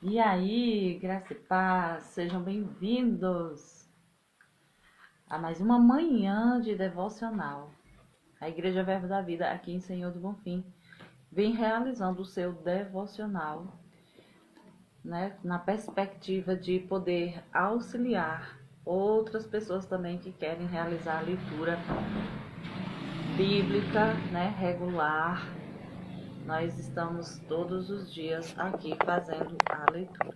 E aí, graça e paz, sejam bem-vindos a mais uma manhã de devocional. A Igreja Verbo da Vida, aqui em Senhor do Bonfim, vem realizando o seu devocional, né, na perspectiva de poder auxiliar outras pessoas também que querem realizar a leitura bíblica, né, regular. Nós estamos todos os dias aqui fazendo a leitura.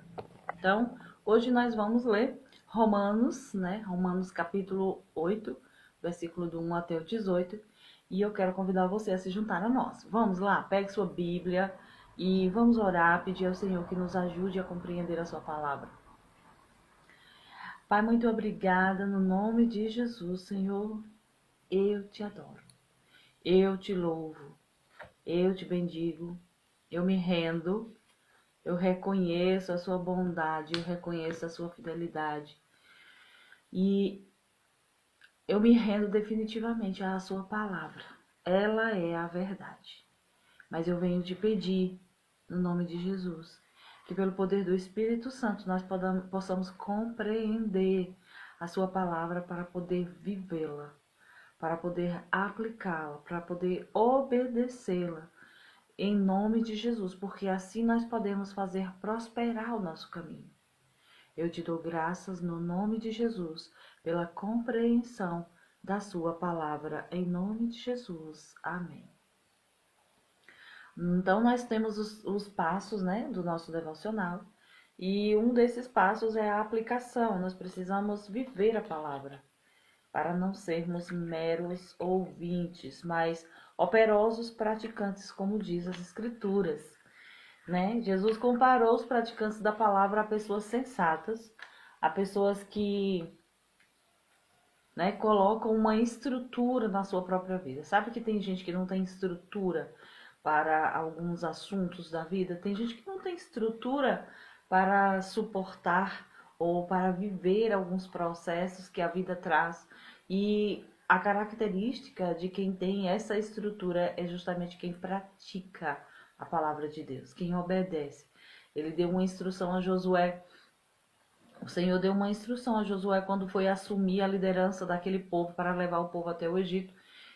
Então, hoje nós vamos ler Romanos, né? Romanos capítulo 8, versículo do 1 até o 18. E eu quero convidar você a se juntar a nós. Vamos lá, pegue sua Bíblia e vamos orar, pedir ao Senhor que nos ajude a compreender a sua palavra. Pai, muito obrigada no nome de Jesus, Senhor. Eu te adoro. Eu te louvo. Eu te bendigo. Eu me rendo. Eu reconheço a sua bondade. Eu reconheço a sua fidelidade. E eu me rendo definitivamente à sua palavra. Ela é a verdade. Mas eu venho te pedir, no nome de Jesus, que pelo poder do Espírito Santo nós possamos compreender a sua palavra para poder vivê-la, para poder aplicá-la, para poder obedecê-la, em nome de Jesus, porque assim nós podemos fazer prosperar o nosso caminho. Eu te dou graças no nome de Jesus pela compreensão da sua palavra, em nome de Jesus. Amém. Então, nós temos os passos, né, do nosso devocional, e um desses passos é a aplicação. Nós precisamos viver a palavra para não sermos meros ouvintes, mas operosos praticantes, como diz as Escrituras, né? Jesus comparou os praticantes da palavra a pessoas sensatas, a pessoas que, né, colocam uma estrutura na sua própria vida. Sabe que tem gente que não tem estrutura para alguns assuntos da vida? Tem gente que não tem estrutura para suportar ou para viver alguns processos que a vida traz. E a característica de quem tem essa estrutura é justamente quem pratica a palavra de Deus, quem obedece. Ele deu uma instrução a Josué. O Senhor deu uma instrução a Josué quando foi assumir a liderança daquele povo para levar o povo até o Egito.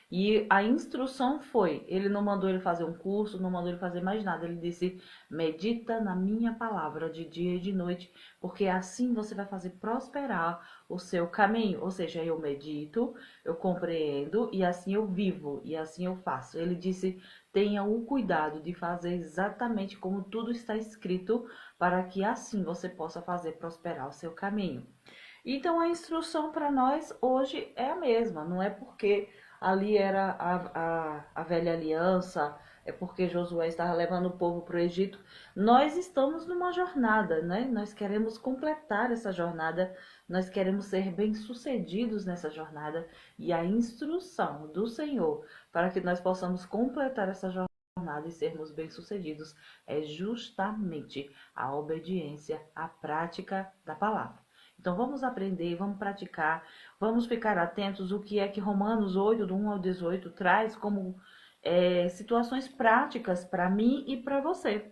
E a instrução foi, ele não mandou ele fazer um curso, não mandou ele fazer mais nada. Ele disse, medita na minha palavra de dia e de noite, porque assim você vai fazer prosperar o seu caminho. Ou seja, eu medito, eu compreendo e assim eu vivo e assim eu faço. Ele disse, tenha o cuidado de fazer exatamente como tudo está escrito, para que assim você possa fazer prosperar o seu caminho. Então a instrução para nós hoje é a mesma, não é porque ali era a velha aliança, é porque Josué estava levando o povo para o Egito. Nós estamos numa jornada, né? Nós queremos completar essa jornada, nós queremos ser bem-sucedidos nessa jornada, e a instrução do Senhor para que nós possamos completar essa jornada e sermos bem-sucedidos é justamente a obediência, a prática da palavra. Então vamos aprender, vamos praticar, vamos ficar atentos o que é que Romanos 8, do 1 ao 18, traz como situações práticas para mim e para você.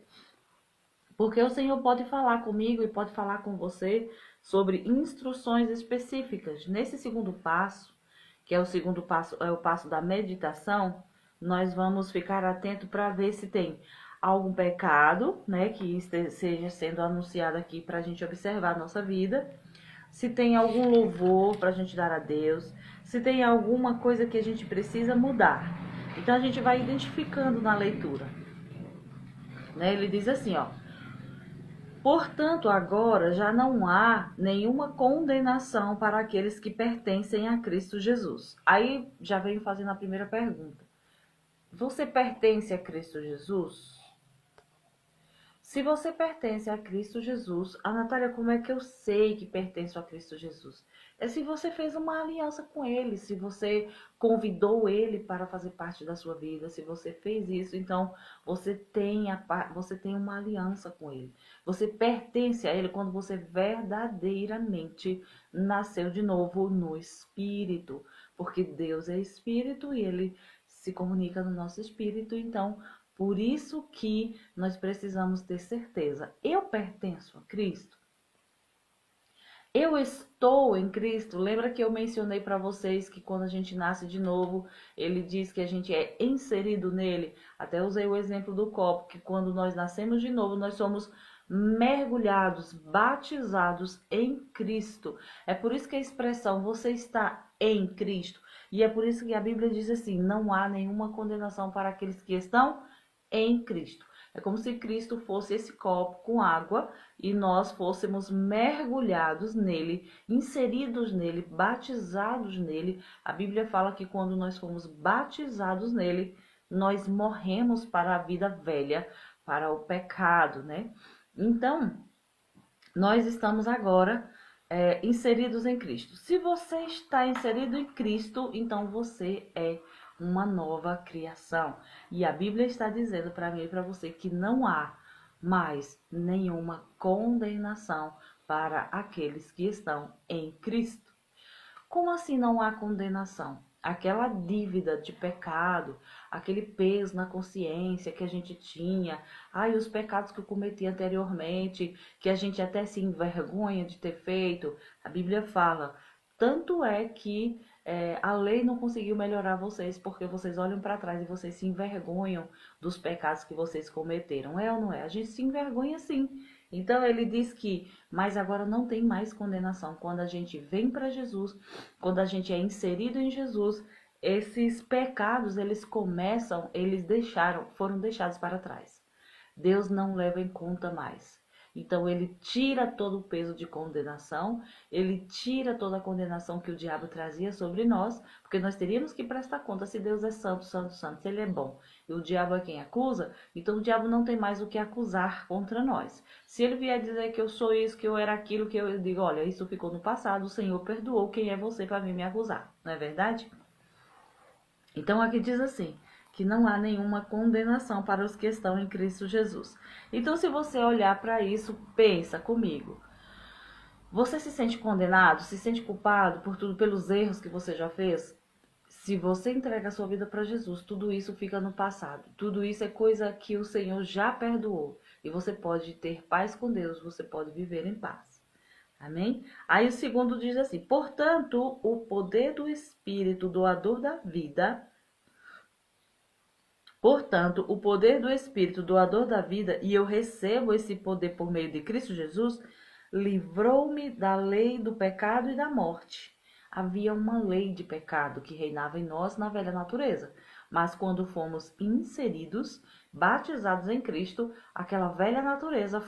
Porque o Senhor pode falar comigo e pode falar com você sobre instruções específicas. Nesse segundo passo, que é o segundo passo, é o passo da meditação, nós vamos ficar atento para ver se tem algum pecado, né, que esteja sendo anunciado aqui para a gente observar a nossa vida, se tem algum louvor para a gente dar a Deus, se tem alguma coisa que a gente precisa mudar. Então a gente vai identificando na leitura, né? Ele diz assim, ó: portanto, agora já não há nenhuma condenação para aqueles que pertencem a Cristo Jesus. Aí já venho fazendo a primeira pergunta. Você pertence a Cristo Jesus? Se você pertence a Cristo Jesus, a Natália, como é que eu sei que pertenço a Cristo Jesus? É se você fez uma aliança com Ele, se você convidou Ele para fazer parte da sua vida, se você fez isso, então você tem uma aliança com Ele. Você pertence a Ele quando você verdadeiramente nasceu de novo no Espírito, porque Deus é Espírito e Ele se comunica no nosso Espírito, então Por isso que nós precisamos ter certeza. Eu pertenço a Cristo. Eu estou em Cristo. Lembra que eu mencionei para vocês que quando a gente nasce de novo, ele diz que a gente é inserido nele. Até usei o exemplo do copo, que quando nós nascemos de novo, nós somos mergulhados, batizados em Cristo. É por isso que a expressão você está em Cristo. E é por isso que a Bíblia diz assim: não há nenhuma condenação para aqueles que estão em Cristo. É como se Cristo fosse esse copo com água e nós fôssemos mergulhados nele, inseridos nele, batizados nele. A Bíblia fala que quando nós fomos batizados nele, nós morremos para a vida velha, para o pecado, né? Então, nós estamos agora inseridos em Cristo. Se você está inserido em Cristo, então você é uma nova criação. E a Bíblia está dizendo para mim e para você que não há mais nenhuma condenação para aqueles que estão em Cristo. Como assim não há condenação? Aquela dívida de pecado, aquele peso na consciência que a gente tinha, os pecados que eu cometi anteriormente, que a gente até se envergonha de ter feito. A Bíblia fala, tanto é que a lei não conseguiu melhorar vocês, porque vocês olham para trás e vocês se envergonham dos pecados que vocês cometeram. É ou não é? A gente se envergonha sim. Então ele diz que, mas agora não tem mais condenação. Quando a gente vem para Jesus, quando a gente é inserido em Jesus, esses pecados, foram deixados para trás. Deus não leva em conta mais. Então ele tira todo o peso de condenação, ele tira toda a condenação que o diabo trazia sobre nós, porque nós teríamos que prestar conta se Deus é santo, santo, santo, se ele é bom. E o diabo é quem acusa, então o diabo não tem mais o que acusar contra nós. Se ele vier dizer que eu sou isso, que eu era aquilo, que eu digo, olha, isso ficou no passado, o Senhor perdoou, quem é você para vir me acusar? Não é verdade? Então aqui diz assim, que não há nenhuma condenação para os que estão em Cristo Jesus. Então se você olhar para isso, pensa comigo. Você se sente condenado, se sente culpado por tudo, pelos erros que você já fez? Se você entrega a sua vida para Jesus, tudo isso fica no passado. Tudo isso é coisa que o Senhor já perdoou. E você pode ter paz com Deus, você pode viver em paz. Amém? Aí o segundo diz assim, portanto, o poder do Espírito doador da vida... Portanto, o poder do Espírito doador da vida, e eu recebo esse poder por meio de Cristo Jesus, livrou-me da lei do pecado e da morte. Havia uma lei de pecado que reinava em nós na velha natureza. Mas quando fomos inseridos, batizados em Cristo, aquela velha natureza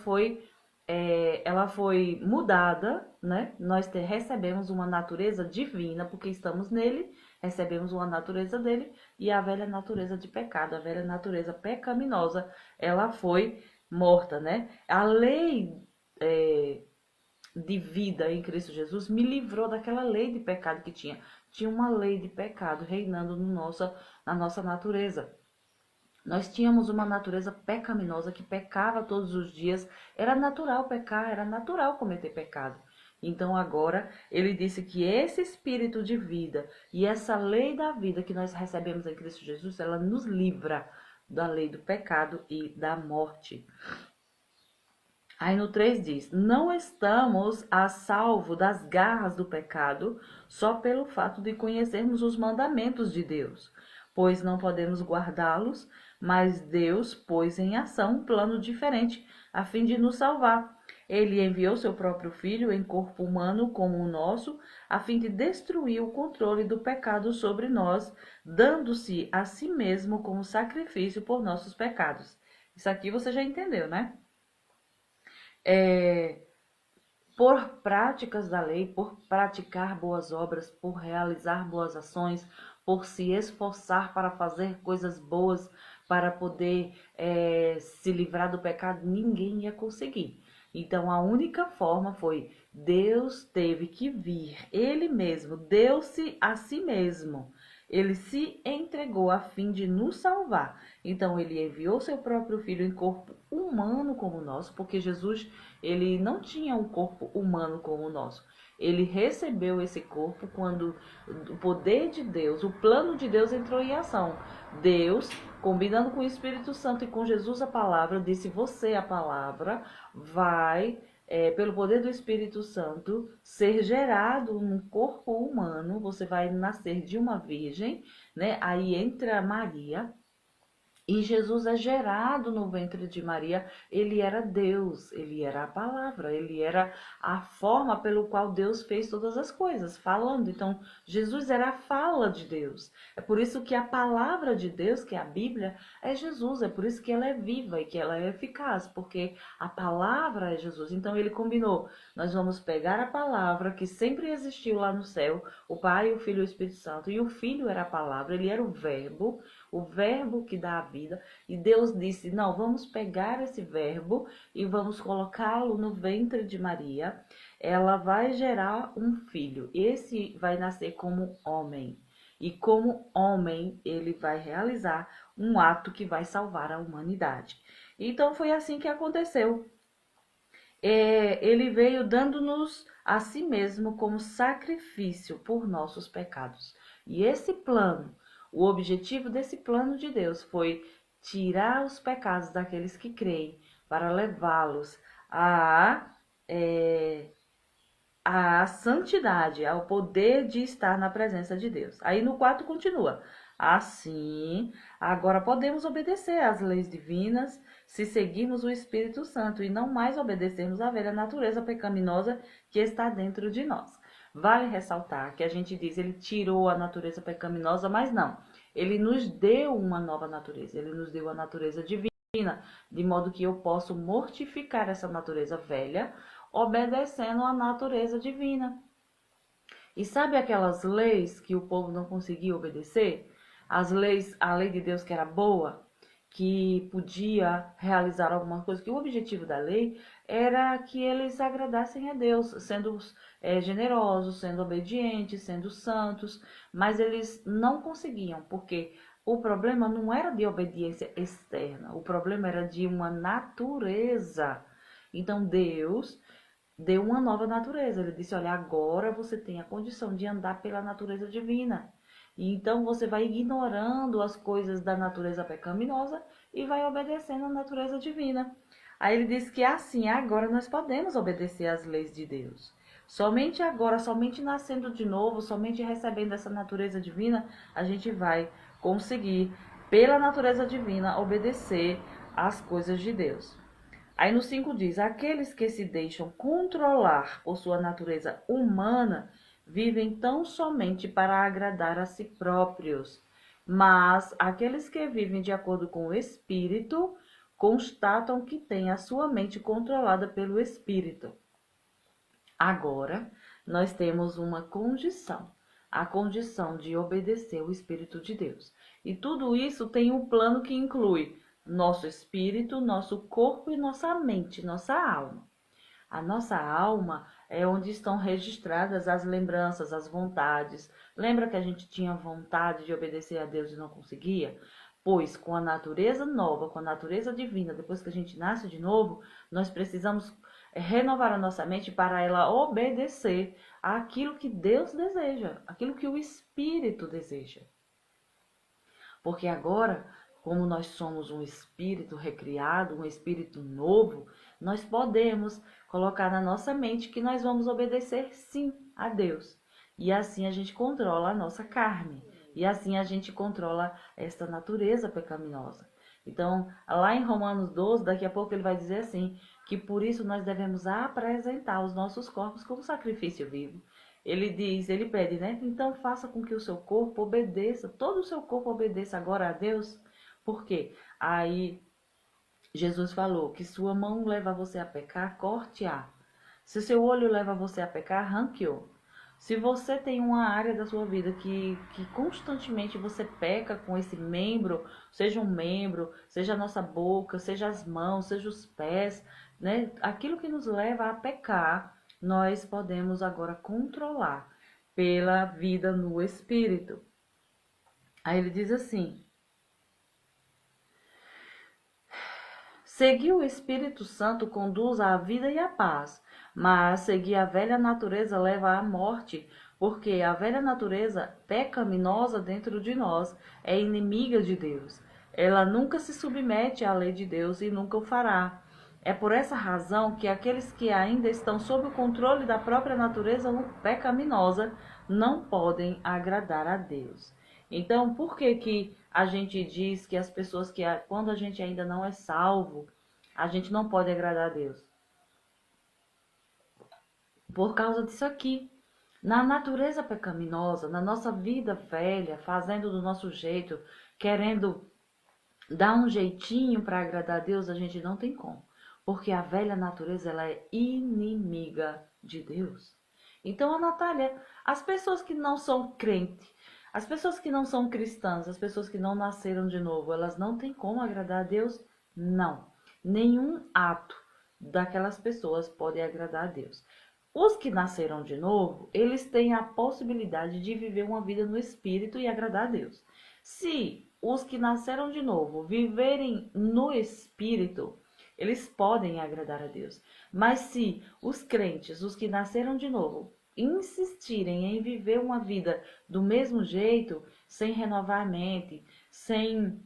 ela foi mudada, né? Nós recebemos uma natureza divina, porque estamos nele, recebemos uma natureza dele, e a velha natureza de pecado, a velha natureza pecaminosa, ela foi morta, né? A lei de vida em Cristo Jesus me livrou daquela lei de pecado que tinha. Tinha uma lei de pecado reinando na nossa natureza. Nós tínhamos uma natureza pecaminosa que pecava todos os dias. Era natural pecar, era natural cometer pecado. Então agora ele disse que esse espírito de vida e essa lei da vida que nós recebemos em Cristo Jesus, ela nos livra da lei do pecado e da morte. Aí no 3 diz, não estamos a salvo das garras do pecado só pelo fato de conhecermos os mandamentos de Deus, pois não podemos guardá-los, mas Deus pôs em ação um plano diferente a fim de nos salvar. Ele enviou seu próprio Filho em corpo humano como o nosso, a fim de destruir o controle do pecado sobre nós, dando-se a si mesmo como sacrifício por nossos pecados. Isso aqui você já entendeu, né? Por práticas da lei, por praticar boas obras, por realizar boas ações, por se esforçar para fazer coisas boas, para poder se livrar do pecado, ninguém ia conseguir. Então a única forma foi Deus teve que vir, Ele mesmo, deu-se a si mesmo. Ele se entregou a fim de nos salvar. Então, ele enviou seu próprio filho em corpo humano como o nosso, porque Jesus, ele não tinha um corpo humano como o nosso. Ele recebeu esse corpo quando o poder de Deus, o plano de Deus entrou em ação. Deus, combinando com o Espírito Santo e com Jesus a palavra, disse: você, a palavra, vai, pelo poder do Espírito Santo, ser gerado num corpo humano. Você vai nascer de uma virgem, né? Aí entra Maria. E Jesus é gerado no ventre de Maria, ele era Deus, ele era a palavra, ele era a forma pelo qual Deus fez todas as coisas, falando. Então, Jesus era a fala de Deus. É por isso que a palavra de Deus, que é a Bíblia, é Jesus. É por isso que ela é viva e que ela é eficaz, porque a palavra é Jesus. Então, ele combinou, nós vamos pegar a palavra que sempre existiu lá no céu, o Pai, o Filho e o Espírito Santo, e o Filho era a palavra, ele era o verbo que dá a vida, e Deus disse: não, vamos pegar esse verbo e vamos colocá-lo no ventre de Maria. Ela vai gerar um filho, esse vai nascer como homem, e como homem ele vai realizar um ato que vai salvar a humanidade. Então foi assim que aconteceu. Ele veio dando-nos a si mesmo como sacrifício por nossos pecados. E esse plano, o objetivo desse plano de Deus foi tirar os pecados daqueles que creem, para levá-los a, é, a santidade, ao poder de estar na presença de Deus. Aí no 4 continua: assim, agora podemos obedecer às leis divinas se seguirmos o Espírito Santo e não mais obedecermos à velha natureza pecaminosa que está dentro de nós. Vale ressaltar que a gente diz: ele tirou a natureza pecaminosa, mas não. Ele nos deu uma nova natureza, ele nos deu a natureza divina, de modo que eu posso mortificar essa natureza velha, obedecendo à natureza divina. E sabe aquelas leis que o povo não conseguia obedecer? As leis, a lei de Deus que era boa, que podia realizar alguma coisa, que o objetivo da lei era que eles agradassem a Deus, sendo generosos, sendo obedientes, sendo santos, mas eles não conseguiam, porque o problema não era de obediência externa, o problema era de uma natureza. Então Deus deu uma nova natureza. Ele disse: olha, agora você tem a condição de andar pela natureza divina. E então você vai ignorando as coisas da natureza pecaminosa e vai obedecendo a natureza divina. Aí ele diz que assim, agora nós podemos obedecer às leis de Deus. Somente agora, somente nascendo de novo, somente recebendo essa natureza divina, a gente vai conseguir, pela natureza divina, obedecer às coisas de Deus. Aí no 5 diz: aqueles que se deixam controlar por sua natureza humana vivem tão somente para agradar a si próprios. Mas aqueles que vivem de acordo com o Espírito constatam que têm a sua mente controlada pelo Espírito. Agora, nós temos uma condição, a condição de obedecer o Espírito de Deus. E tudo isso tem um plano que inclui nosso espírito, nosso corpo e nossa mente, nossa alma. A nossa alma é onde estão registradas as lembranças, as vontades. Lembra que a gente tinha vontade de obedecer a Deus e não conseguia? Pois com a natureza nova, com a natureza divina, depois que a gente nasce de novo, nós precisamos renovar a nossa mente para ela obedecer àquilo que Deus deseja, aquilo que o Espírito deseja. Porque agora, como nós somos um espírito recriado, um espírito novo, nós podemos colocar na nossa mente que nós vamos obedecer sim a Deus. E assim a gente controla a nossa carne. E assim a gente controla esta natureza pecaminosa. Então, lá em Romanos 12, daqui a pouco ele vai dizer assim, que por isso nós devemos apresentar os nossos corpos como sacrifício vivo. Ele diz, ele pede, né? Então faça com que o seu corpo obedeça, todo o seu corpo obedeça agora a Deus. Por quê? Aí Jesus falou que sua mão leva você a pecar, corte-a. Se seu olho leva você a pecar, arranque-o. Se você tem uma área da sua vida que constantemente você peca com esse membro, seja um membro, seja a nossa boca, seja as mãos, seja os pés, né? Aquilo que nos leva a pecar, nós podemos agora controlar pela vida no Espírito. Aí ele diz assim: seguir o Espírito Santo conduz à vida e à paz, mas seguir a velha natureza leva à morte, porque a velha natureza pecaminosa dentro de nós é inimiga de Deus. Ela nunca se submete à lei de Deus e nunca o fará. É por essa razão que aqueles que ainda estão sob o controle da própria natureza pecaminosa não podem agradar a Deus. Então, por que que a gente diz que as pessoas que, quando a gente ainda não é salvo, a gente não pode agradar a Deus? Por causa disso aqui. Na natureza pecaminosa, na nossa vida velha, fazendo do nosso jeito, querendo dar um jeitinho para agradar a Deus, a gente não tem como. Porque a velha natureza, ela é inimiga de Deus. Então, a Natália, as pessoas que não são crentes, as pessoas que não são cristãs, as pessoas que não nasceram de novo, elas não têm como agradar a Deus? Não. Nenhum ato daquelas pessoas pode agradar a Deus. Os que nasceram de novo, eles têm a possibilidade de viver uma vida no Espírito e agradar a Deus. Se os que nasceram de novo viverem no Espírito, eles podem agradar a Deus. Mas se os crentes, os que nasceram de novo, insistirem em viver uma vida do mesmo jeito, sem renovar a mente, sem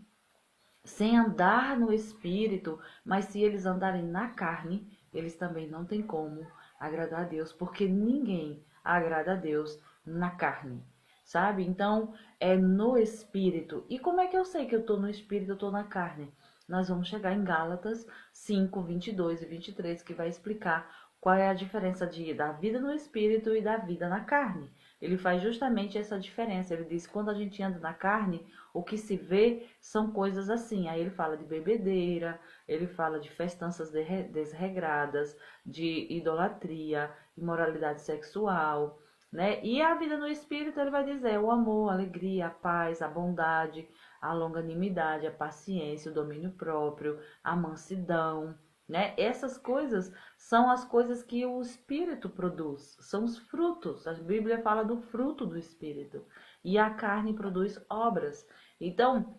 andar no Espírito, mas se eles andarem na carne, eles também não têm como agradar a Deus, porque ninguém agrada a Deus na carne, sabe? Então, é no Espírito. E como é que eu sei que eu estou no Espírito, eu estou na carne? Nós vamos chegar em Gálatas 5, 22 e 23, que vai explicar qual é a diferença da vida no Espírito e da vida na carne. Ele faz justamente essa diferença. Ele diz que quando a gente anda na carne, o que se vê são coisas assim. Aí ele fala de bebedeira, ele fala de festanças desregradas, de idolatria, imoralidade sexual, né? E a vida no Espírito, ele vai dizer o amor, a alegria, a paz, a bondade, a longanimidade, a paciência, o domínio próprio, a mansidão, né? Essas coisas são as coisas que o Espírito produz, são os frutos. A Bíblia fala do fruto do Espírito. E a carne produz obras. Então,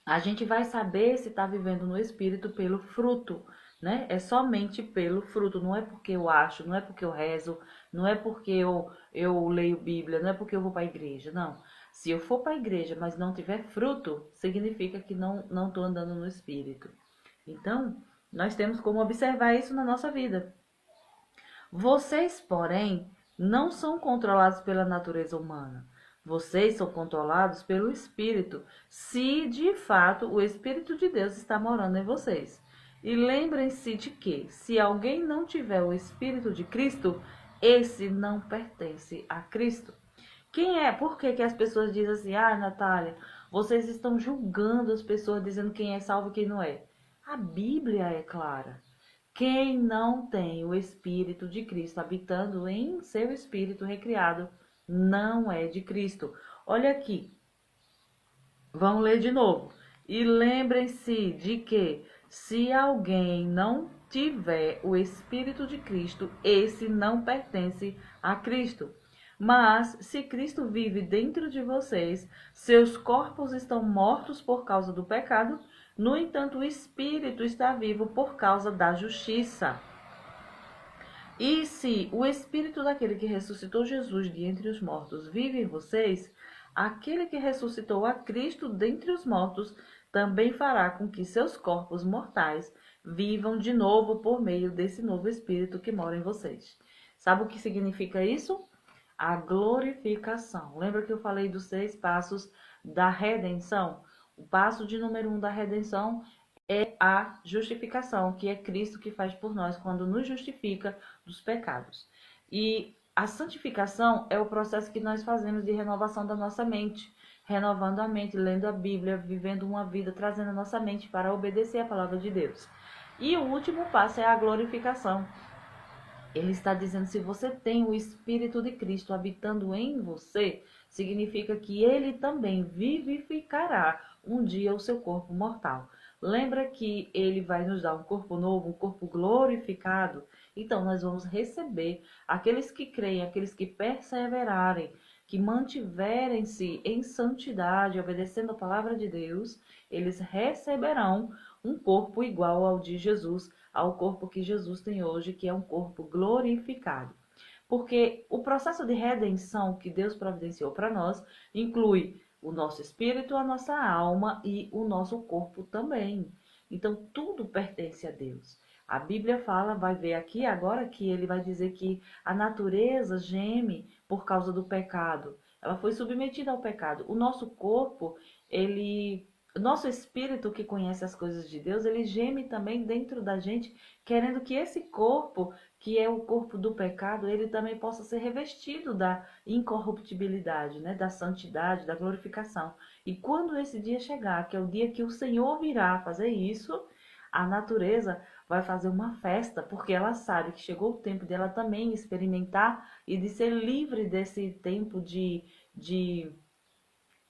a gente vai saber se está vivendo no Espírito pelo fruto, né? É somente pelo fruto. Não é porque eu acho, não é porque eu rezo, não é porque eu leio Bíblia, não é porque eu vou para a igreja, não. Se eu for para a igreja, mas não tiver fruto, significa que não estou andando no Espírito. Então, nós temos como observar isso na nossa vida. Vocês, porém, não são controlados pela natureza humana. Vocês são controlados pelo Espírito, se de fato o Espírito de Deus está morando em vocês. E lembrem-se de que, se alguém não tiver o Espírito de Cristo, esse não pertence a Cristo. Quem é? Por que que as pessoas dizem assim, ah, Natália, vocês estão julgando as pessoas dizendo quem é salvo e quem não é? A Bíblia é clara. Quem não tem o Espírito de Cristo habitando em seu espírito recriado, não é de Cristo. Olha aqui, vamos ler de novo. E lembrem-se de que, se alguém não tiver o Espírito de Cristo, esse não pertence a Cristo. Mas, se Cristo vive dentro de vocês, seus corpos estão mortos por causa do pecado, no entanto, o Espírito está vivo por causa da justiça. E se o Espírito daquele que ressuscitou Jesus de entre os mortos vive em vocês, aquele que ressuscitou a Cristo dentre os mortos também fará com que seus corpos mortais vivam de novo por meio desse novo Espírito que mora em vocês. Sabe o que significa isso? A glorificação. Lembra que eu falei dos 6 passos da redenção? O passo de número 1 da redenção é a justificação, que é Cristo que faz por nós quando nos justifica dos pecados. E a santificação é o processo que nós fazemos de renovação da nossa mente, renovando a mente, lendo a Bíblia, vivendo uma vida, trazendo a nossa mente para obedecer a palavra de Deus. E o último passo é a glorificação. Ele está dizendo, se você tem o Espírito de Cristo habitando em você, significa que ele também vivificará um dia o seu corpo mortal. Lembra que ele vai nos dar um corpo novo, um corpo glorificado? Então, nós vamos receber aqueles que creem, aqueles que perseverarem, que mantiverem-se em santidade, obedecendo a palavra de Deus, eles receberão um corpo igual ao de Jesus, ao corpo que Jesus tem hoje, que é um corpo glorificado. Porque o processo de redenção que Deus providenciou para nós inclui o nosso espírito, a nossa alma e o nosso corpo também. Então, tudo pertence a Deus. A Bíblia fala, vai ver aqui agora, que ele vai dizer que a natureza geme por causa do pecado. Ela foi submetida ao pecado. O nosso corpo, o nosso espírito que conhece as coisas de Deus, ele geme também dentro da gente, querendo que esse corpo, que é o corpo do pecado, ele também possa ser revestido da incorruptibilidade, né? Da santidade, da glorificação. E quando esse dia chegar, que é o dia que o Senhor virá fazer isso, a natureza vai fazer uma festa, porque ela sabe que chegou o tempo dela também experimentar e de ser livre desse tempo de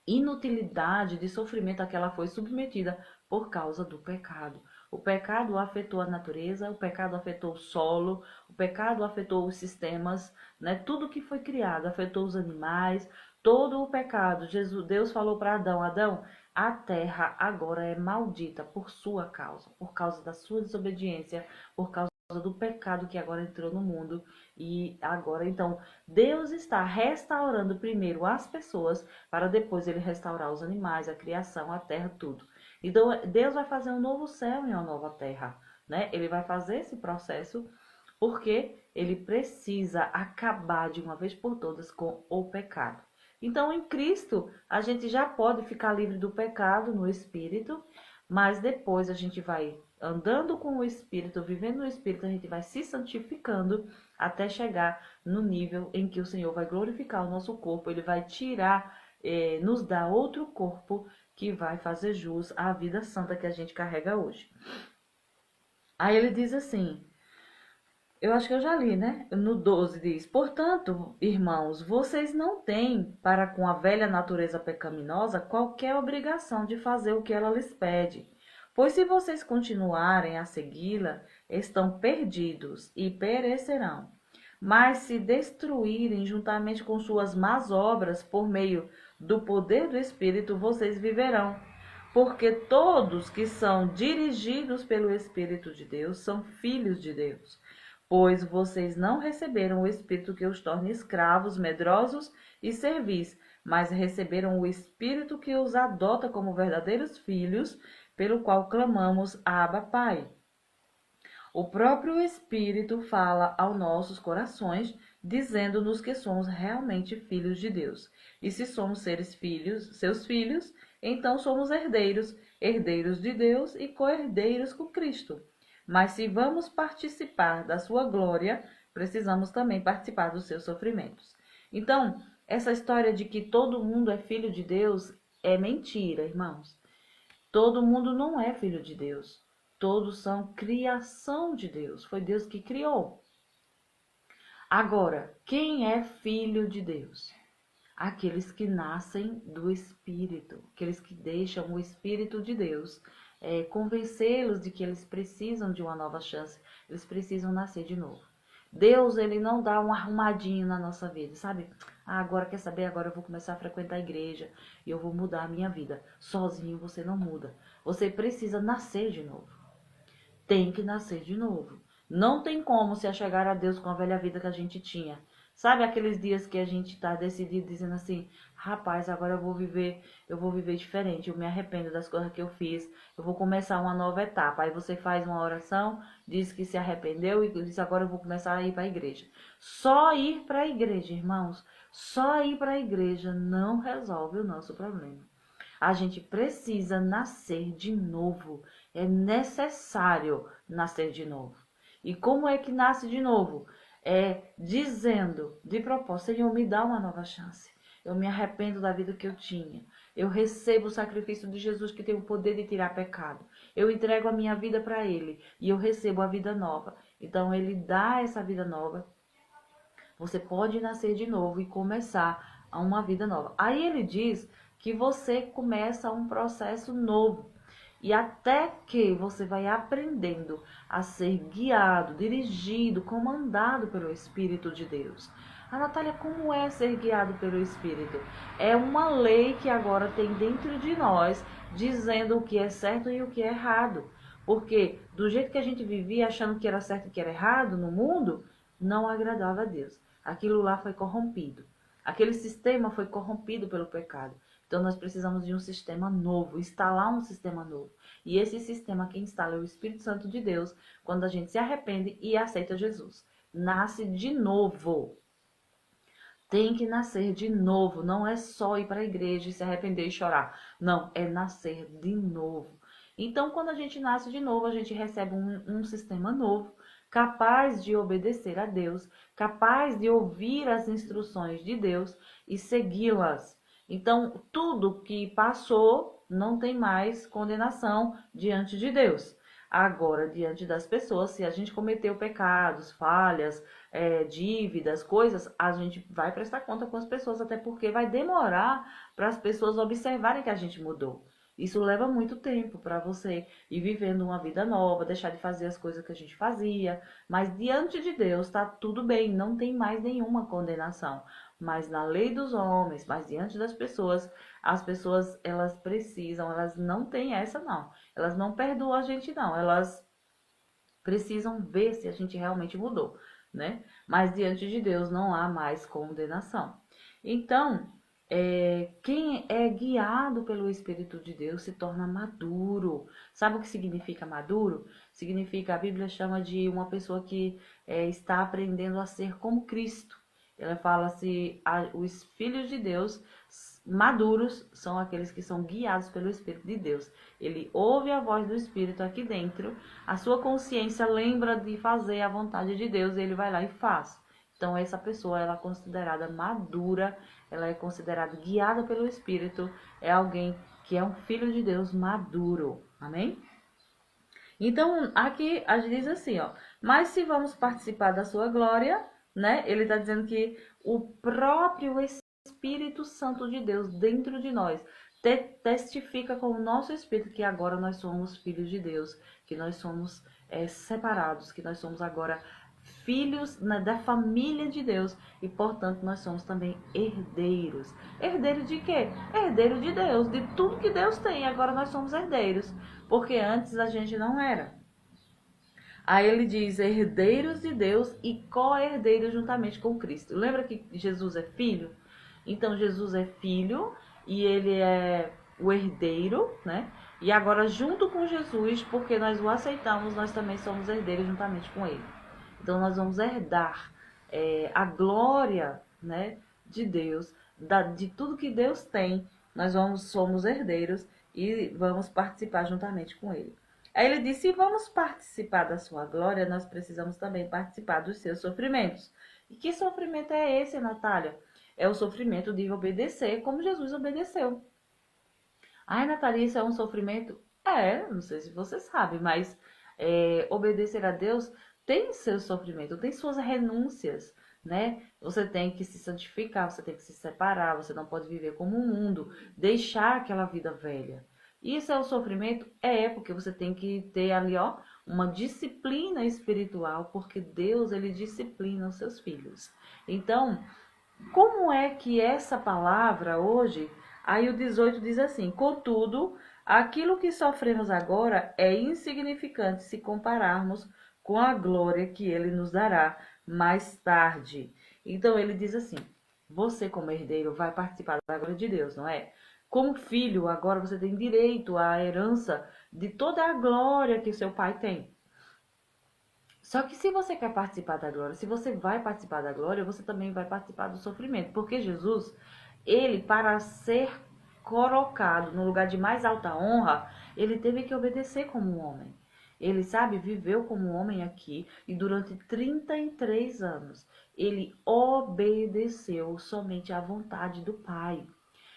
inutilidade, de sofrimento a que ela foi submetida por causa do pecado. O pecado afetou a natureza, o pecado afetou o solo, o pecado afetou os sistemas, né? Tudo que foi criado afetou os animais, todo o pecado. Deus falou para Adão, Adão, a terra agora é maldita por sua causa, por causa da sua desobediência, por causa do pecado que agora entrou no mundo. E agora, então, Deus está restaurando primeiro as pessoas, para depois ele restaurar os animais, a criação, a terra, tudo. Então, Deus vai fazer um novo céu e uma nova terra, né? Ele vai fazer esse processo porque ele precisa acabar de uma vez por todas com o pecado. Então, em Cristo, a gente já pode ficar livre do pecado no Espírito, mas depois a gente vai andando com o Espírito, vivendo no Espírito, a gente vai se santificando até chegar no nível em que o Senhor vai glorificar o nosso corpo, ele vai tirar, nos dar outro corpo que vai fazer jus à vida santa que a gente carrega hoje. Aí ele diz assim, eu acho que eu já li, né? No 12 diz, portanto, irmãos, vocês não têm para com a velha natureza pecaminosa qualquer obrigação de fazer o que ela lhes pede. Pois se vocês continuarem a segui-la, estão perdidos e perecerão. Mas se destruírem juntamente com suas más obras por meio do poder do Espírito, vocês viverão. Porque todos que são dirigidos pelo Espírito de Deus são filhos de Deus. Pois vocês não receberam o Espírito que os torne escravos, medrosos e servis, mas receberam o Espírito que os adota como verdadeiros filhos, pelo qual clamamos, Abba, Pai. O próprio Espírito fala aos nossos corações, dizendo-nos que somos realmente filhos de Deus. E se somos seus filhos, então somos herdeiros, herdeiros de Deus e co-herdeiros com Cristo. Mas se vamos participar da sua glória, precisamos também participar dos seus sofrimentos. Então, essa história de que todo mundo é filho de Deus é mentira, irmãos. Todo mundo não é filho de Deus. Todos são criação de Deus. Foi Deus que criou. Agora, quem é filho de Deus? Aqueles que nascem do Espírito, aqueles que deixam o Espírito de Deus convencê-los de que eles precisam de uma nova chance, eles precisam nascer de novo. Deus, ele não dá um arrumadinho na nossa vida, sabe? Ah, agora quer saber? Agora eu vou começar a frequentar a igreja e eu vou mudar a minha vida. Sozinho você não muda. Você precisa nascer de novo. Tem que nascer de novo. Não tem como se achegar a Deus com a velha vida que a gente tinha. Sabe aqueles dias que a gente tá decidido dizendo assim, rapaz, agora eu vou viver diferente, eu me arrependo das coisas que eu fiz, eu vou começar uma nova etapa. Aí você faz uma oração, diz que se arrependeu e diz, agora eu vou começar a ir para a igreja. Só ir para a igreja, irmãos, só ir para a igreja não resolve o nosso problema. A gente precisa nascer de novo, é necessário nascer de novo. E como é que nasce de novo? Dizendo de propósito, Senhor, me dá uma nova chance. Eu me arrependo da vida que eu tinha. Eu recebo o sacrifício de Jesus que tem o poder de tirar pecado. Eu entrego a minha vida para Ele e eu recebo a vida nova. Então Ele dá essa vida nova. Você pode nascer de novo e começar uma vida nova. Aí Ele diz que você começa um processo novo. E até que você vai aprendendo a ser guiado, dirigido, comandado pelo Espírito de Deus. A Natália, como é ser guiado pelo Espírito? É uma lei que agora tem dentro de nós, dizendo o que é certo e o que é errado. Porque do jeito que a gente vivia achando que era certo e que era errado no mundo, não agradava a Deus. Aquilo lá foi corrompido. Aquele sistema foi corrompido pelo pecado. Então nós precisamos de um sistema novo, instalar um sistema novo. E esse sistema que instala é o Espírito Santo de Deus, quando a gente se arrepende e aceita Jesus. Nasce de novo. Tem que nascer de novo. Não é só ir para a igreja e se arrepender e chorar. Não, é nascer de novo. Então, quando a gente nasce de novo, a gente recebe um sistema novo, capaz de obedecer a Deus, capaz de ouvir as instruções de Deus e segui-las. Então, tudo que passou não tem mais condenação diante de Deus. Agora, diante das pessoas, se a gente cometeu pecados, falhas, dívidas, coisas, a gente vai prestar conta com as pessoas, até porque vai demorar para as pessoas observarem que a gente mudou. Isso leva muito tempo para você ir vivendo uma vida nova, deixar de fazer as coisas que a gente fazia, mas diante de Deus está tudo bem, não tem mais nenhuma condenação. Mas na lei dos homens, mas diante das pessoas, as pessoas elas precisam, elas não têm essa não. Elas não perdoam a gente não, elas precisam ver se a gente realmente mudou, né? Mas diante de Deus não há mais condenação. Então, quem é guiado pelo Espírito de Deus se torna maduro. Sabe o que significa maduro? Significa, a Bíblia chama de uma pessoa que está aprendendo a ser como Cristo. Ela fala se os filhos de Deus maduros são aqueles que são guiados pelo Espírito de Deus. Ele ouve a voz do Espírito aqui dentro, a sua consciência lembra de fazer a vontade de Deus e ele vai lá e faz. Então essa pessoa ela é considerada madura, ela é considerada guiada pelo Espírito, é alguém que é um filho de Deus maduro. Amém? Então aqui a gente diz assim, ó, mas se vamos participar da sua glória, né? Ele está dizendo que o próprio Espírito Santo de Deus dentro de nós testifica com o nosso espírito que agora nós somos filhos de Deus, que nós somos separados, que nós somos agora filhos, né, da família de Deus e, portanto, nós somos também herdeiros. Herdeiro de quê? Herdeiro de Deus, de tudo que Deus tem. Agora nós somos herdeiros, porque antes a gente não era. Aí ele diz herdeiros de Deus e co-herdeiros juntamente com Cristo. Lembra que Jesus é filho? Então Jesus é filho e ele é o herdeiro, né? E agora junto com Jesus, porque nós o aceitamos, nós também somos herdeiros juntamente com ele. Então nós vamos herdar a glória, né, de Deus, de tudo que Deus tem. Nós somos herdeiros e vamos participar juntamente com ele. Aí ele disse, se vamos participar da sua glória, nós precisamos também participar dos seus sofrimentos. E que sofrimento é esse, Natália? É o sofrimento de obedecer como Jesus obedeceu. Ai, Natália, isso é um sofrimento? Não sei se você sabe, mas obedecer a Deus tem seu sofrimento, tem suas renúncias, né? Você tem que se santificar, você tem que se separar, você não pode viver como um mundo, deixar aquela vida velha. Isso é o sofrimento? Porque você tem que ter ali, ó, uma disciplina espiritual, porque Deus, ele disciplina os seus filhos. Então, como é que essa palavra hoje, aí o 18 diz assim, contudo, aquilo que sofremos agora é insignificante se compararmos com a glória que ele nos dará mais tarde. Então ele diz assim, você como herdeiro vai participar da glória de Deus, não é? Como filho, agora você tem direito à herança de toda a glória que seu pai tem. Só que se você quer participar da glória, se você vai participar da glória, você também vai participar do sofrimento. Porque Jesus, ele para ser colocado no lugar de mais alta honra, ele teve que obedecer como um homem. Ele, sabe, viveu como um homem aqui e durante 33 anos ele obedeceu somente à vontade do Pai.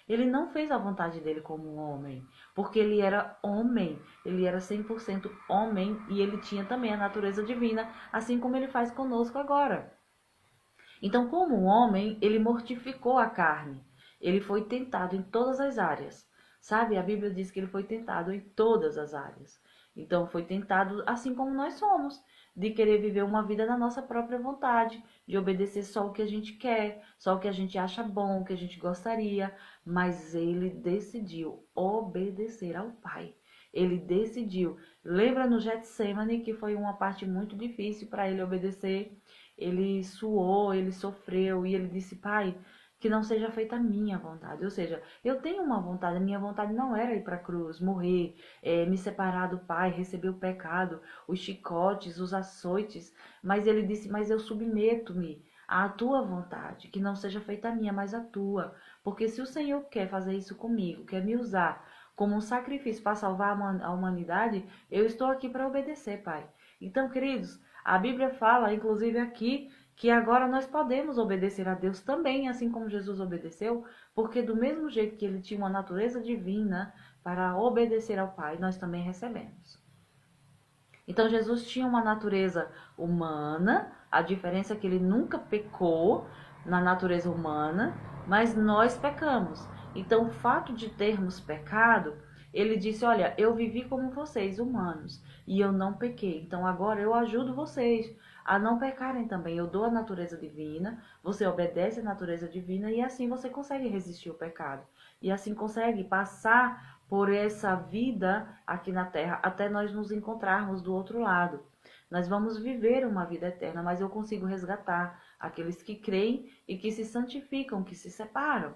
Ele não fez a vontade dele como um homem, porque ele era homem, ele era 100% homem e ele tinha também a natureza divina, assim como ele faz conosco agora. Então, como um homem, ele mortificou a carne, ele foi tentado em todas as áreas, Sabe, a Bíblia diz que ele foi tentado em todas as áreas. Então, foi tentado assim como nós somos, de querer viver uma vida na nossa própria vontade, de obedecer só o que a gente quer, só o que a gente acha bom, o que a gente gostaria, mas ele decidiu obedecer ao Pai. Ele decidiu. Lembra no Getsemane que foi uma parte muito difícil para ele obedecer? Ele suou, ele sofreu e ele disse: Pai, que não seja feita a minha vontade. Ou seja, eu tenho uma vontade, a minha vontade não era ir para a cruz, morrer, me separar do Pai, receber o pecado, os chicotes, os açoites. Mas ele disse: Mas eu submeto-me à tua vontade, que não seja feita a minha, mas a tua. Porque se o Senhor quer fazer isso comigo, quer me usar como um sacrifício para salvar a humanidade, eu estou aqui para obedecer, Pai. Então, queridos, a Bíblia fala, inclusive aqui, que agora nós podemos obedecer a Deus também, assim como Jesus obedeceu, porque do mesmo jeito que ele tinha uma natureza divina para obedecer ao Pai, nós também recebemos. Então, Jesus tinha uma natureza humana, a diferença é que ele nunca pecou na natureza humana, mas nós pecamos. Então, o fato de termos pecado, ele disse: Olha, eu vivi como vocês, humanos, e eu não pequei. Então, agora eu ajudo vocês a não pecarem também. Eu dou a natureza divina, você obedece a natureza divina, e assim você consegue resistir ao pecado. E assim consegue passar por essa vida aqui na Terra até nós nos encontrarmos do outro lado. Nós vamos viver uma vida eterna, mas eu consigo resgatar aqueles que creem e que se santificam, que se separam.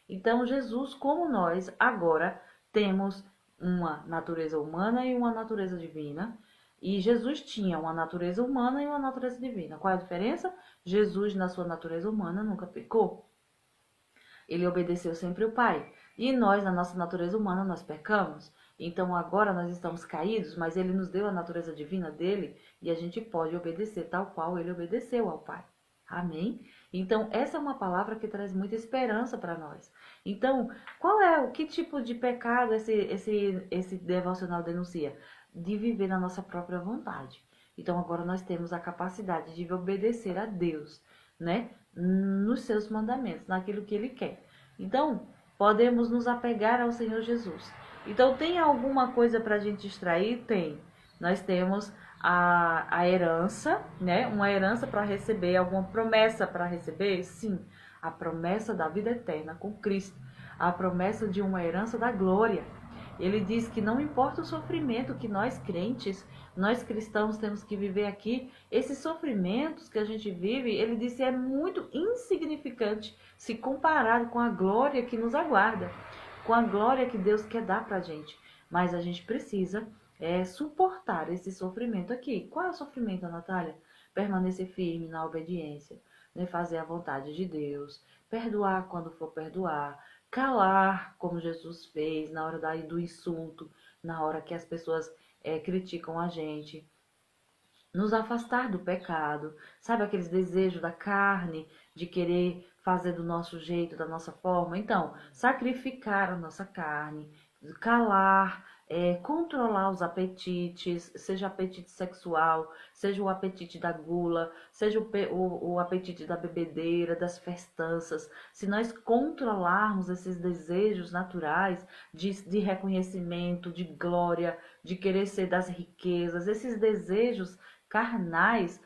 Então, Jesus, como nós, agora temos uma natureza humana e uma natureza divina. E Jesus tinha uma natureza humana e uma natureza divina. Qual é a diferença? Jesus, na sua natureza humana, nunca pecou. Ele obedeceu sempre o Pai. E nós, na nossa natureza humana, nós pecamos. Então agora nós estamos caídos, mas ele nos deu a natureza divina dele e a gente pode obedecer tal qual ele obedeceu ao Pai. Amém? Então essa é uma palavra que traz muita esperança para nós. Então, que tipo de pecado esse devocional denuncia? De viver na nossa própria vontade. Então agora nós temos a capacidade de obedecer a Deus, né? Nos seus mandamentos, naquilo que ele quer. Então, podemos nos apegar ao Senhor Jesus. Então, tem alguma coisa para a gente extrair? Tem. Nós temos a herança, né? Uma herança para receber, alguma promessa para receber? Sim. A promessa da vida eterna com Cristo. A promessa de uma herança da glória. Ele diz que não importa o sofrimento que nós crentes, nós cristãos temos que viver aqui, esses sofrimentos que a gente vive, ele disse, é muito insignificante se comparado com a glória que nos aguarda, com a glória que Deus quer dar pra gente. Mas a gente precisa suportar esse sofrimento aqui. Qual é o sofrimento, Natália? Permanecer firme na obediência, né? Fazer a vontade de Deus, perdoar quando for perdoar, calar, como Jesus fez na hora do insulto, na hora que as pessoas criticam a gente, nos afastar do pecado, sabe aqueles desejos da carne, de querer fazer do nosso jeito, da nossa forma? Então, sacrificar a nossa carne, calar, controlar os apetites, seja apetite sexual, seja o apetite da gula, seja o apetite da bebedeira, das festanças. Se nós controlarmos esses desejos naturais de reconhecimento, de glória, de querer ser das riquezas, esses desejos carnais,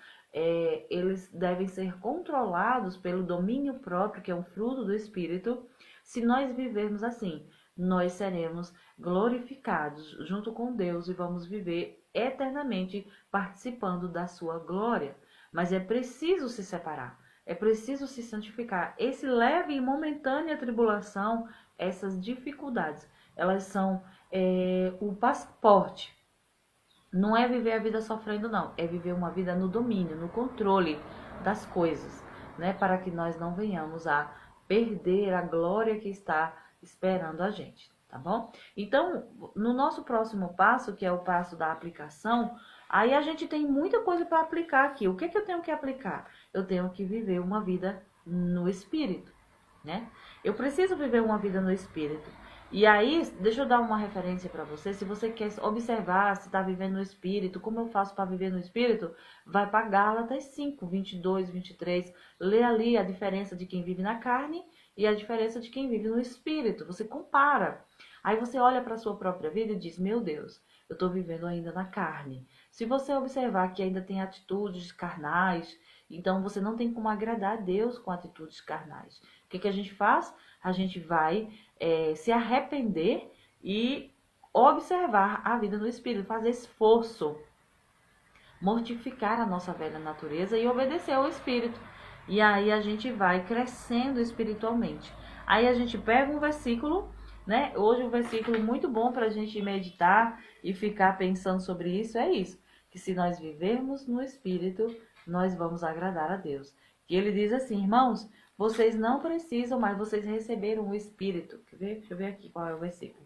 eles devem ser controlados pelo domínio próprio, que é um fruto do Espírito. Se nós vivermos assim, nós seremos glorificados junto com Deus e vamos viver eternamente participando da sua glória. Mas é preciso se separar, é preciso se santificar. Esse leve e momentânea tribulação, essas dificuldades, elas são o passaporte. Não é viver a vida sofrendo, não. É viver uma vida no domínio, no controle das coisas, né? Para que nós não venhamos a perder a glória que está esperando a gente, tá bom? Então, no nosso próximo passo, que é o passo da aplicação, aí a gente tem muita coisa para aplicar aqui. O que eu tenho que aplicar? Eu tenho que viver uma vida no Espírito, né? Eu preciso viver uma vida no Espírito. E aí, deixa eu dar uma referência para você. Se você quer observar se está vivendo no Espírito, como eu faço para viver no Espírito, vai para Gálatas 5, 22, 23. Lê ali a diferença de quem vive na carne e a diferença de quem vive no Espírito. Você compara. Aí você olha para a sua própria vida e diz, meu Deus, eu estou vivendo ainda na carne. Se você observar que ainda tem atitudes carnais, então você não tem como agradar a Deus com atitudes carnais. O que a gente faz? A gente vai se arrepender e observar a vida no Espírito, fazer esforço, mortificar a nossa velha natureza e obedecer ao Espírito. E aí a gente vai crescendo espiritualmente. Aí a gente pega um versículo, né? Hoje um versículo muito bom para a gente meditar e ficar pensando sobre isso é isso. Que se nós vivermos no Espírito, nós vamos agradar a Deus. E ele diz assim, irmãos, vocês não precisam, mas vocês receberam o Espírito. Quer ver? Deixa eu ver aqui qual é o versículo.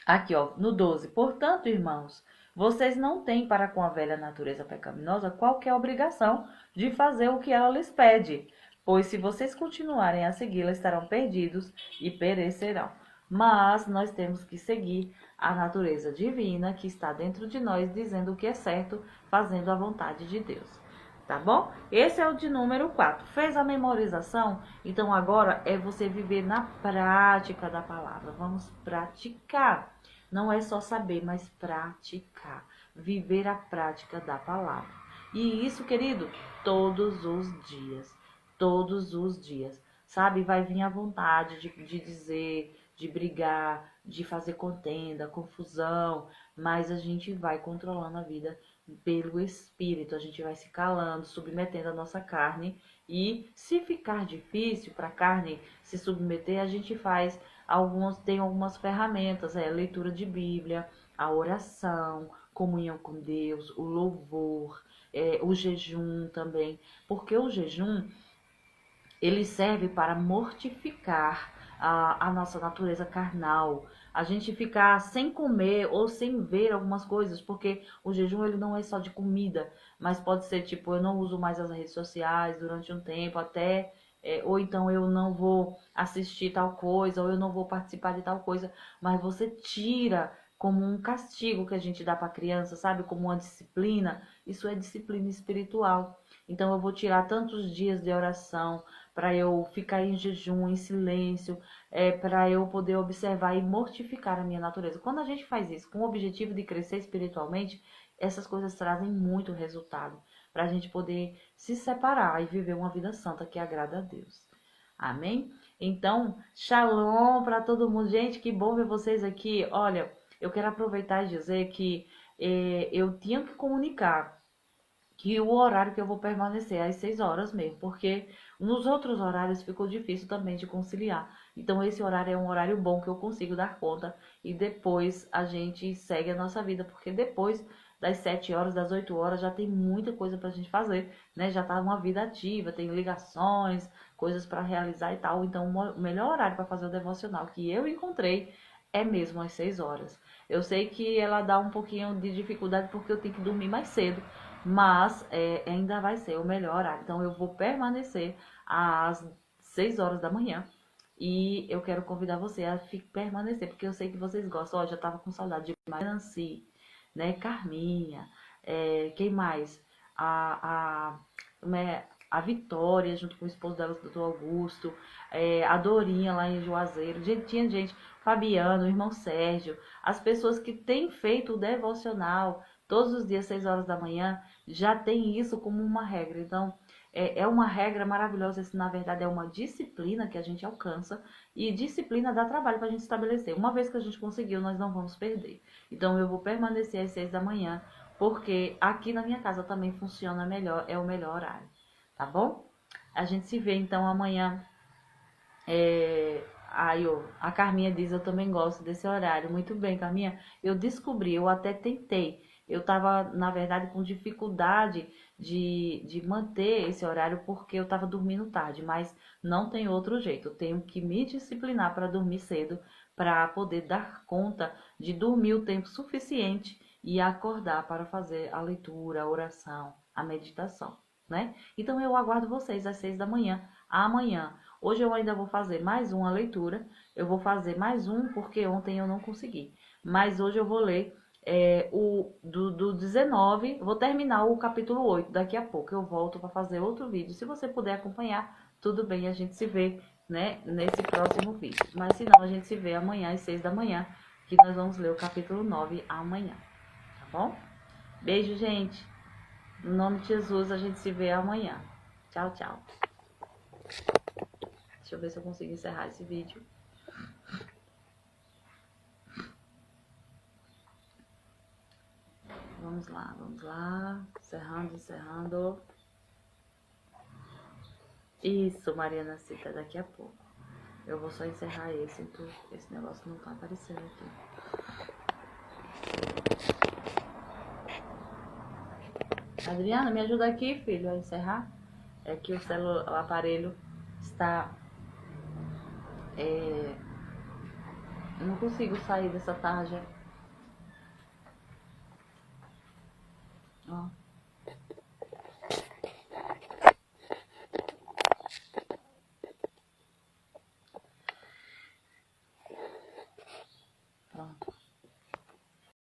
Aqui, ó, no 12. Portanto, irmãos, vocês não têm para com a velha natureza pecaminosa qualquer obrigação de fazer o que ela lhes pede, pois se vocês continuarem a segui-la, estarão perdidos e perecerão. Mas nós temos que seguir a natureza divina que está dentro de nós, dizendo o que é certo, fazendo a vontade de Deus. Tá bom? Esse é o de número 4. Fez a memorização? Então agora é você viver na prática da palavra. Vamos praticar. Não é só saber, mas praticar. Viver a prática da palavra. E isso, querido, todos os dias. Todos os dias. Sabe? Vai vir a vontade de dizer, de brigar, de fazer contenda, confusão. Mas a gente vai controlando a vida pelo Espírito, a gente vai se calando, submetendo a nossa carne, e se ficar difícil para a carne se submeter, a gente tem algumas ferramentas, leitura de Bíblia, a oração, comunhão com Deus, o louvor, o jejum também, porque o jejum, ele serve para mortificar a nossa natureza carnal, a gente ficar sem comer ou sem ver algumas coisas, porque o jejum ele não é só de comida, mas pode ser tipo, eu não uso mais as redes sociais durante um tempo, ou então eu não vou assistir tal coisa, ou eu não vou participar de tal coisa, mas você tira como um castigo que a gente dá para a criança, sabe? Como uma disciplina, isso é disciplina espiritual. Então eu vou tirar tantos dias de oração, para eu ficar em jejum, em silêncio, para eu poder observar e mortificar a minha natureza. Quando a gente faz isso com o objetivo de crescer espiritualmente, essas coisas trazem muito resultado, para a gente poder se separar e viver uma vida santa que agrada a Deus. Amém? Então, shalom para todo mundo. Gente, que bom ver vocês aqui. Olha, eu quero aproveitar e dizer que eu tinha que comunicar que o horário que eu vou permanecer é às 6 horas mesmo, porque nos outros horários ficou difícil também de conciliar. Então esse horário é um horário bom que eu consigo dar conta e depois a gente segue a nossa vida, porque depois das 7 horas, das 8 horas já tem muita coisa pra gente fazer, né? Já tá uma vida ativa, tem ligações, coisas para realizar e tal. Então o melhor horário para fazer o devocional que eu encontrei é mesmo às 6 horas. Eu sei que ela dá um pouquinho de dificuldade porque eu tenho que dormir mais cedo, mas ainda vai ser o melhor horário. Então eu vou permanecer às 6 horas da manhã e eu quero convidar você a permanecer, porque eu sei que vocês gostam. Ó, já tava com saudade de Nancy, né, Carminha, quem mais? A Vitória, junto com o esposo dela, o doutor Augusto, a Dorinha lá em Juazeiro, tinha gente, Fabiano, o irmão Sérgio, as pessoas que têm feito o devocional todos os dias, 6 horas da manhã, já tem isso como uma regra. Então, é uma regra maravilhosa. Isso, na verdade, é uma disciplina que a gente alcança. E disciplina dá trabalho para a gente estabelecer. Uma vez que a gente conseguiu, nós não vamos perder. Então, eu vou permanecer às 6 da manhã, porque aqui na minha casa também funciona melhor, é o melhor horário. Tá bom? A gente se vê, então, amanhã. Aí, ó, a Carminha diz, eu também gosto desse horário. Muito bem, Carminha. Eu descobri, eu até tentei. Eu estava, na verdade, com dificuldade de manter esse horário porque eu estava dormindo tarde, mas não tem outro jeito. Eu tenho que me disciplinar para dormir cedo, para poder dar conta de dormir o tempo suficiente e acordar para fazer a leitura, a oração, a meditação, né? Então eu aguardo vocês às 6 da manhã, amanhã. Hoje eu ainda vou fazer mais uma leitura, eu vou fazer mais um porque ontem eu não consegui. Mas hoje eu vou ler do 19, vou terminar o capítulo 8 daqui a pouco. Eu volto para fazer outro vídeo. Se você puder acompanhar, tudo bem, a gente se vê. né, nesse próximo vídeo. Mas se não, a gente se vê amanhã às 6 da manhã, que nós vamos ler o capítulo 9 amanhã, tá bom? Beijo, gente. No nome de Jesus, a gente se vê amanhã. Tchau, tchau. Deixa eu ver se eu consigo encerrar esse vídeo. Vamos lá, vamos lá. Encerrando, encerrando. Isso, Mariana Cita, daqui a pouco. Eu vou só encerrar esse, então esse negócio não tá aparecendo aqui. Adriana, me ajuda aqui, filho, a encerrar. É que o aparelho está... eu não consigo sair dessa tarja. Ó.